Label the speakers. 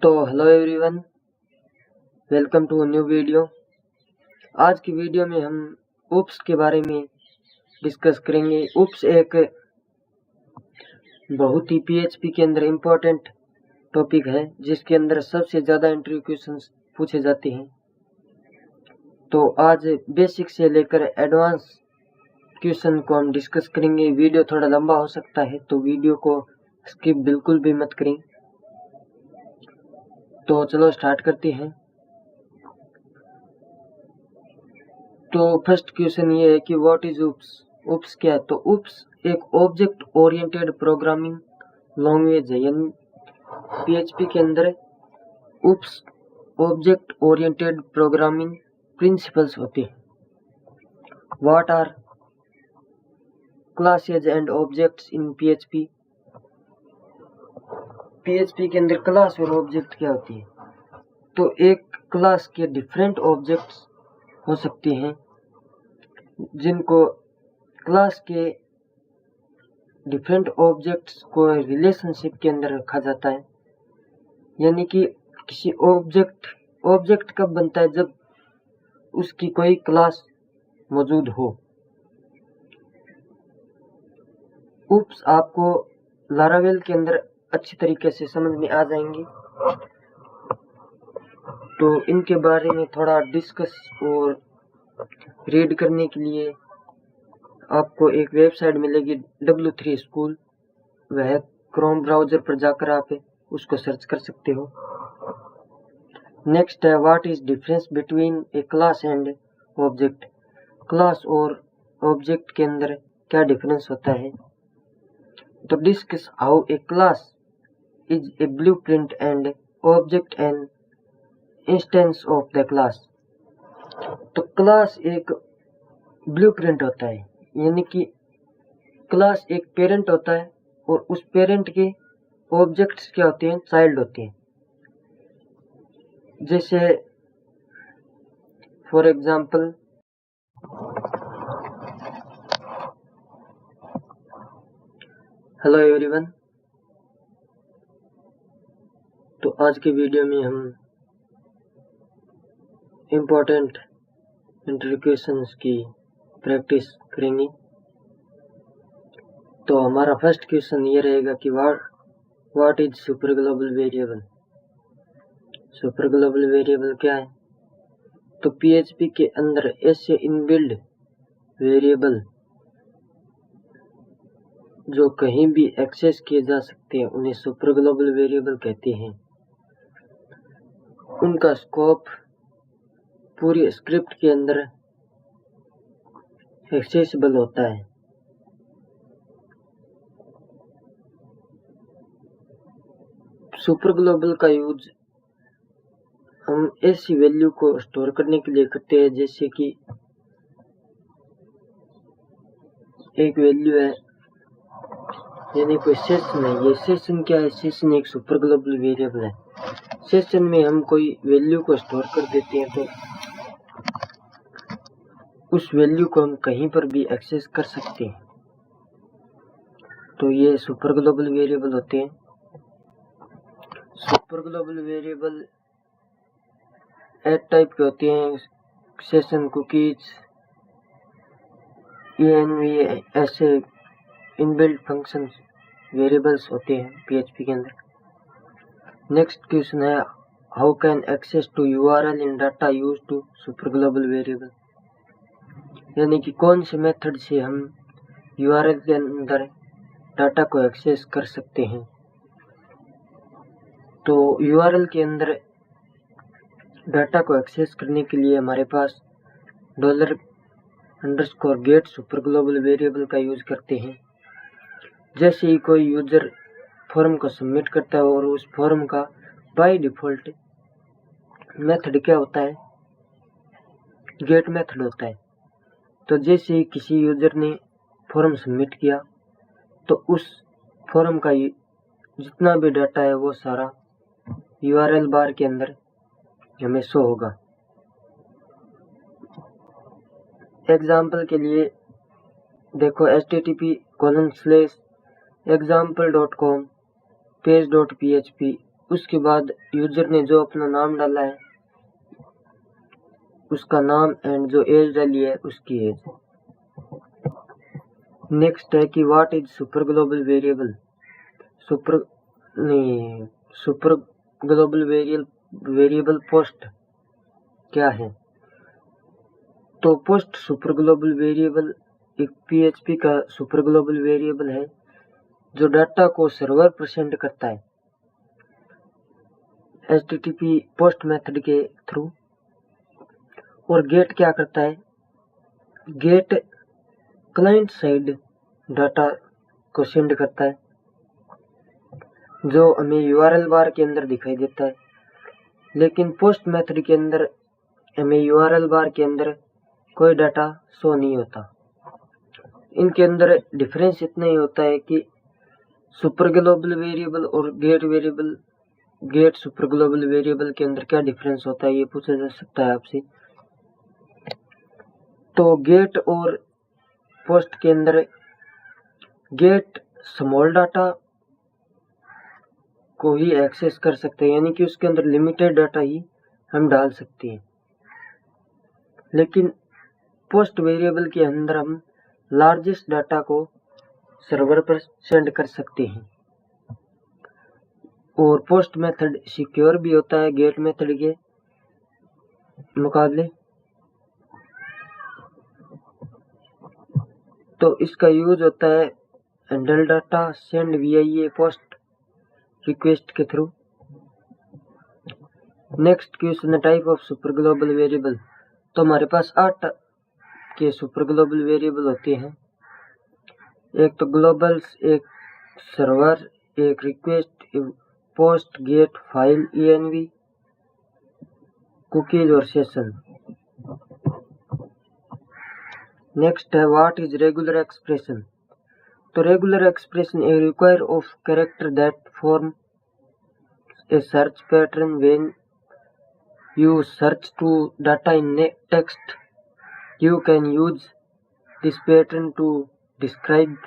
Speaker 1: तो hello everyone, welcome to new video. आज की वीडियो में हम ऊप्स के बारे में डिस्कस करेंगे। ऊप्स एक बहुत ही पीएचपी के अंदर इम्पोर्टेंट टॉपिक है, जिसके अंदर सबसे ज़्यादा इंटरव्यू क्वेश्चंस पूछे जाते हैं। तो आज बेसिक से लेकर एडवांस क्वेश्चन को हम डिस्कस करेंगे। वीडियो थोड़ा लंबा हो सकता है, तो वीडियो को स्किप बिल्कुल भी मत करें। तो चलो स्टार्ट करते हैं। तो फर्स्ट क्वेश्चन ये है कि व्हाट इज ऊप्स। ऊप्स क्या है? तो ऊप्स एक ऑब्जेक्ट ओरिएंटेड प्रोग्रामिंग लैंग्वेज है, यानी पीएचपी के अंदर OOPs object oriented programming principles होते हैं। What are classes and objects in PHP. PHP के अंदर क्लास और ऑब्जेक्ट क्या होती है? तो एक क्लास के डिफरेंट ऑब्जेक्ट्स हो सकते हैं, जिनको क्लास के डिफरेंट ऑब्जेक्ट्स को रिलेशनशिप के अंदर रखा जाता है। यानी कि किसी ऑब्जेक्ट कब बनता है? जब उसकी कोई क्लास मौजूद हो। ऊप्स आपको लारावेल के अंदर अच्छी तरीके से समझ में आ जाएंगी। तो इनके बारे में थोड़ा डिस्कस और रीड करने के लिए आपको एक वेबसाइट मिलेगी W3 स्कूल। वह क्रोम ब्राउजर पर जाकर आप उसको सर्च कर सकते हो। नेक्स्ट है what is difference between A class and object. Class और ऑब्जेक्ट के अंदर क्या डिफरेंस होता है? तो discuss how a class is a blueprint and object an instance of the class. तो क्लास एक ब्लूप्रिंट होता है, यानी कि क्लास एक पेरेंट होता है और उस पेरेंट के ऑब्जेक्ट्स क्या होते हैं? चाइल्ड होते हैं। जैसे फॉर एग्जांपल हेलो एवरीवन। तो आज के वीडियो में हम इम्पोर्टेंट इंटरव्यू क्वेश्चंस की प्रैक्टिस करेंगे। तो हमारा फर्स्ट क्वेश्चन ये रहेगा कि what is super global variable. Super global variable क्या है? तो पीएचपी के अंदर ऐसे इनबिल्ड वेरिएबल जो कहीं भी एक्सेस किए जा सकते हैं, उन्हें सुपर ग्लोबल वेरिएबल कहते हैं। उनका स्कोप पूरी स्क्रिप्ट के अंदर एक्सेसिबल होता है। सुपर ग्लोबल का यूज हम ऐसी वैल्यू को स्टोर करने के लिए करते हैं, जैसे कि एक वैल्यू है, यानी कोई सेशन है। ये सेशन क्या है? सेशन एक सुपर ग्लोबल वेरिएबल है। सेशन में हम कोई वैल्यू को स्टोर कर देते हैं, तो उस वैल्यू को हम कहीं पर भी एक्सेस कर सकते हैं। तो ये सुपर ग्लोबल वेरिएबल होते हैं। सुपर ग्लोबल वेरिएबल 8 टाइप के होते हैं। सेशन, कुकीज, env, ऐसे इनबिल्ट फंक्शंस वेरिएबल्स होते हैं पीएचपी के अंदर। नेक्स्ट क्वेश्चन है how can access to URL in data use to super global variable. यानी कि कौन से मेथड से हम यूआरएल के अंदर डाटा को एक्सेस कर सकते हैं। तो यूआरएल के अंदर डाटा को एक्सेस करने के लिए हमारे पास $_get सुपर ग्लोबल वेरिएबल का यूज करते हैं। जैसे ही कोई यूजर फॉर्म को सबमिट करता है और उस फॉर्म का बाय डिफॉल्ट मेथड क्या होता है? गेट मेथड होता है। तो जैसे ही किसी यूजर ने फॉर्म सबमिट किया, तो उस फॉर्म का जितना भी डाटा है वो सारा यूआरएल बार के अंदर हमें शो होगा। एग्जाम्पल के लिए देखो http:/example.com page.php उसके बाद यूजर ने जो अपना नाम डाला है उसका नाम एंड जो एज डाली है उसकी एज। नेक्स्ट है कि what is super global variable. Super global variable post क्या है। तो पोस्ट सुपर ग्लोबल वेरिएबल एक PHP का सुपर ग्लोबल वेरिएबल है जो डाटा को सर्वर पर सेंड करता है HTTP पोस्ट मेथड के थ्रू। और गेट क्या करता है, गेट क्लाइंट साइड डाटा को सेंड करता है जो हमें URL बार के अंदर दिखाई देता है, लेकिन पोस्ट मेथड के अंदर हमें URL बार के अंदर कोई डाटा शो नहीं होता। इनके अंदर डिफरेंस इतना ही होता है कि सुपर ग्लोबल वेरिएबल और गेट सुपर ग्लोबल वेरिएबल के अंदर क्या डिफरेंस होता है, ये पूछा जा सकता है आपसे। तो गेट और पोस्ट के अंदर गेट स्मॉल डाटा को ही एक्सेस कर सकते हैं, यानी कि उसके अंदर लिमिटेड डाटा ही हम डाल सकते हैं, लेकिन पोस्ट वेरिएबल के अंदर हम लार्जेस्ट डाटा को सर्वर पर सेंड कर सकते हैं। और पोस्ट मेथड सिक्योर भी होता है गेट मेथड के मुकाबले। तो इसका यूज होता है handle data send via post request के through. Next question, type of super global variable. तो हमारे पास 8 के सुपर ग्लोबल वेरिएबल होते हैं। एक तो ग्लोबल्स, एक सर्वर, एक request, post, get, file, env, cookies और सेशन। नेक्स्ट है व्हाट इज रेगुलर एक्सप्रेशन। तो regular expression a require of character that form a search pattern when you search to data in text. You can use this pattern to describe